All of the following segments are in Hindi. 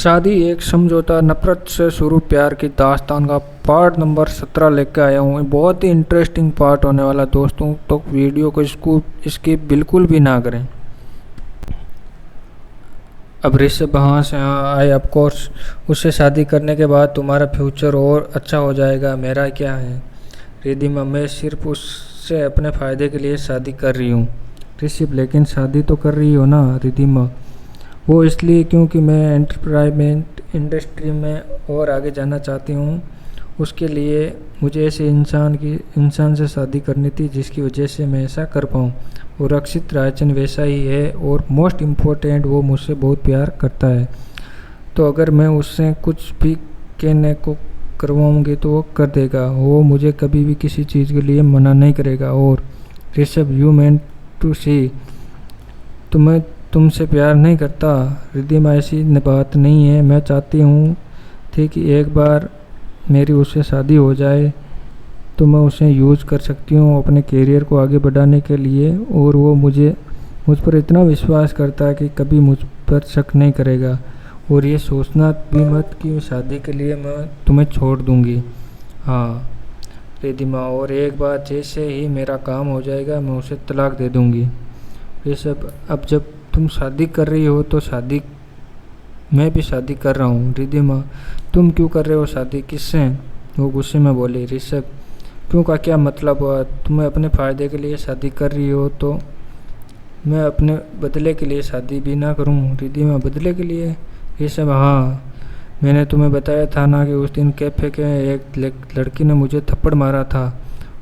शादी एक समझौता नफरत से शुरू प्यार की दास्तान का पार्ट नंबर 17 लेकर आया हूँ। बहुत ही इंटरेस्टिंग पार्ट होने वाला दोस्तों, तो वीडियो को स्किप बिल्कुल भी ना करें। अब ऋषभ वहाँ से आए। ऑफ कोर्स उससे शादी करने के बाद तुम्हारा फ्यूचर और अच्छा हो जाएगा। मेरा क्या है रिद्धिमा, मैं सिर्फ उससे अपने फ़ायदे के लिए शादी कर रही हूँ। ऋषभ लेकिन शादी तो कर रही हो ना रिद्धिमा। वो इसलिए क्योंकि मैं एंटरप्राइजमेंट इंडस्ट्री में और आगे जाना चाहती हूँ। उसके लिए मुझे ऐसे इंसान से शादी करनी थी जिसकी वजह से मैं ऐसा कर पाऊँ। और अक्षित रायचंद वैसा ही है और मोस्ट इम्पोर्टेंट वो मुझसे बहुत प्यार करता है। तो अगर मैं उससे कुछ भी कहने को करवाऊँगी तो वो कर देगा। वो मुझे कभी भी किसी चीज़ के लिए मना नहीं करेगा। और ऋषभ यू मेंट टू सी, तो मैं तुमसे प्यार नहीं करता रिद्धिमा, ऐसी बात नहीं है। मैं चाहती हूँ थी कि एक बार मेरी उससे शादी हो जाए तो मैं उसे यूज़ कर सकती हूँ अपने करियर को आगे बढ़ाने के लिए। और वो मुझ पर इतना विश्वास करता है कि कभी मुझ पर शक नहीं करेगा। और ये सोचना भी मत कि शादी के लिए मैं तुम्हें छोड़ दूँगी। हाँ रिद्धिमा, और एक बार जैसे ही मेरा काम हो जाएगा मैं उसे तलाक दे दूँगी। ये सब अब जब तुम शादी कर रही हो तो मैं भी शादी कर रहा हूँ। रिद्धिमा, तुम क्यों कर रहे हो शादी, किससे? वो गुस्से में बोली। ऋषभ, क्यों का क्या मतलब हुआ? तुम्हें अपने फ़ायदे के लिए शादी कर रही हो तो मैं अपने बदले के लिए शादी भी ना करूँ? रिद्धिमा, बदले के लिए? ऋषभ, हाँ, मैंने तुम्हें बताया था ना कि उस दिन कैफे के एक लड़की ने मुझे थप्पड़ मारा था।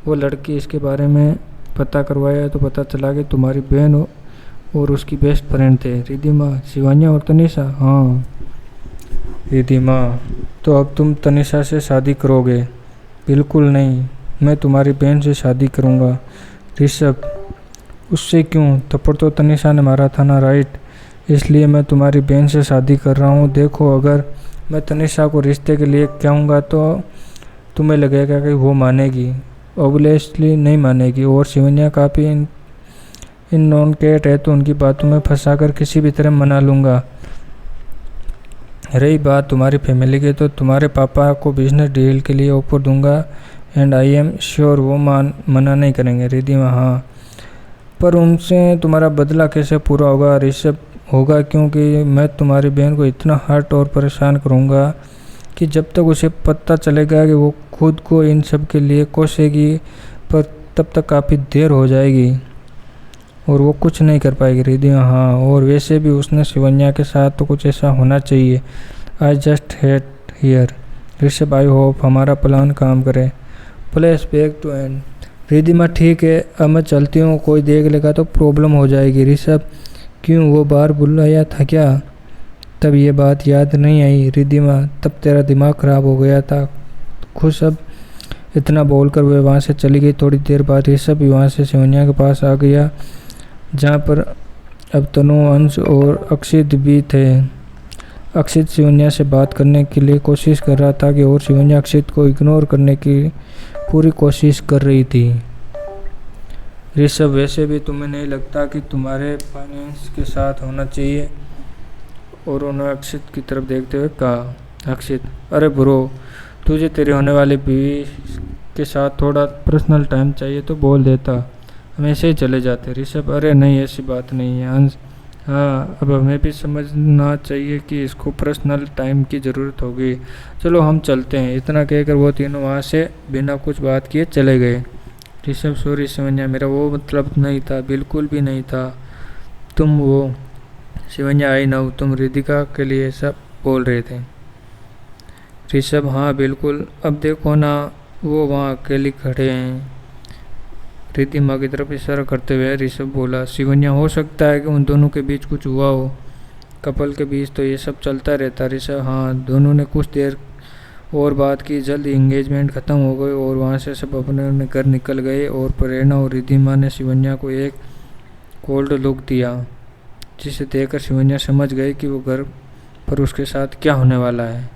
वो लड़की, इसके बारे में पता करवाया तो पता चला कि तुम्हारी बहन हो और उसकी बेस्ट फ्रेंड थे। रिद्धिमा, शिवान्या और तनिषा? हाँ। रिद्धिमा, तो अब तुम तनिषा से शादी करोगे? बिल्कुल नहीं, मैं तुम्हारी बहन से शादी करूँगा। ऋषभ, उससे क्यों? थप्पड़ तो तनिषा ने मारा था ना, राइट? इसलिए मैं तुम्हारी बहन से शादी कर रहा हूँ। देखो, अगर मैं तनिषा को रिश्ते के लिए कहूँगा तो तुम्हें लगेगा कि वो मानेगी, ऑब्वियसली नहीं मानेगी। और शिवन्या काफ़ी इन नॉन कैट है तो उनकी बातों में फंसाकर किसी भी तरह मना लूँगा। रही बात तुम्हारी फैमिली की, तो तुम्हारे पापा को बिजनेस डील के लिए ऑफर दूंगा एंड आई एम श्योर वो मना नहीं करेंगे। रिद्धिमा, हाँ, पर उनसे तुम्हारा बदला कैसे पूरा होगा? ऋषभ, होगा क्योंकि मैं तुम्हारी बहन को इतना हर्ट और परेशान करूँगा कि जब तक उसे पता चलेगा कि वो खुद को इन सब के लिए कोसेगी, पर तब तक काफ़ी देर हो जाएगी और वो कुछ नहीं कर पाएगी। रिद्धिमा, हाँ, और वैसे भी उसने शिवन्या के साथ तो कुछ ऐसा होना चाहिए। I just hate here. Rishabh, I hope हमारा प्लान काम करे। Flash back to end. Riddhima, ठीक है, अब मैं चलती हूँ, कोई देख लेगा तो प्रॉब्लम हो जाएगी। ऋषभ, क्यों, वो बाहर बुलाया था क्या? तब ये बात याद नहीं आई रिद्धिमा, तब तेरा दिमाग ख़राब हो गया था। खुश अब इतना बोलकर वे वहाँ से चली गई। थोड़ी देर बाद ऋषभ भी वहाँ से शिवन्या के पास आ गया, जहाँ पर अब तनु, अंश और अक्षित भी थे। अक्षित शिवन्या से बात करने के लिए कोशिश कर रहा था कि और शिवन्या अक्षित को इग्नोर करने की पूरी कोशिश कर रही थी। ऋषभ, वैसे भी तुम्हें नहीं लगता कि तुम्हारे फाइनेंस के साथ होना चाहिए? और उन्होंने अक्षित की तरफ देखते हुए कहा। अक्षित, अरे ब्रो, तुझे तेरी होने वाली बीवी के साथ थोड़ा पर्सनल टाइम चाहिए तो बोल देता, हम ऐसे ही चले जाते। ऋषभ, अरे नहीं, ऐसी बात नहीं है। अंश, हाँ, अब हमें भी समझना चाहिए कि इसको पर्सनल टाइम की ज़रूरत होगी। चलो हम चलते हैं। इतना कहकर वो तीनों वहाँ से बिना कुछ बात किए चले गए। ऋषभ, सॉरी शिवन्या, मेरा वो मतलब नहीं था, बिल्कुल भी नहीं था। तुम वो शिवन्या, आई नो, तुम रिद्धिका के लिए ऐसा बोल रहे थे। ऋषभ, हाँ बिल्कुल, अब देखो ना, वो वहाँ अकेले खड़े हैं। रिद्धिमा की तरफ इशारा करते हुए ऋषभ बोला। शिवन्या, हो सकता है कि उन दोनों के बीच कुछ हुआ हो, कपल के बीच तो ये सब चलता रहता। ऋषभ, हाँ, दोनों ने कुछ देर और बात की। जल्द इंगेजमेंट ख़त्म हो गई और वहाँ से सब अपने घर निकल गए। और प्रेरणा और रिद्धिमा ने शिवन्या को एक कोल्ड लुक दिया, जिसे देखकर शिवन्या समझ गई कि वो घर पर उसके साथ क्या होने वाला है।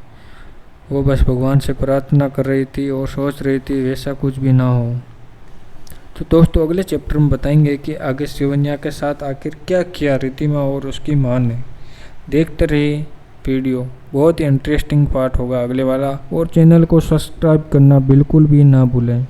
वो बस भगवान से प्रार्थना कर रही थी और सोच रही थी वैसा कुछ भी ना हो। तो दोस्तों, अगले चैप्टर में बताएंगे कि आगे शिवन्या के साथ आखिर क्या किया रिद्धिमा और उसकी माँ ने। देखते रहिए वीडियो। बहुत ही इंटरेस्टिंग पार्ट होगा अगले वाला, और चैनल को सब्सक्राइब करना बिल्कुल भी ना भूलें।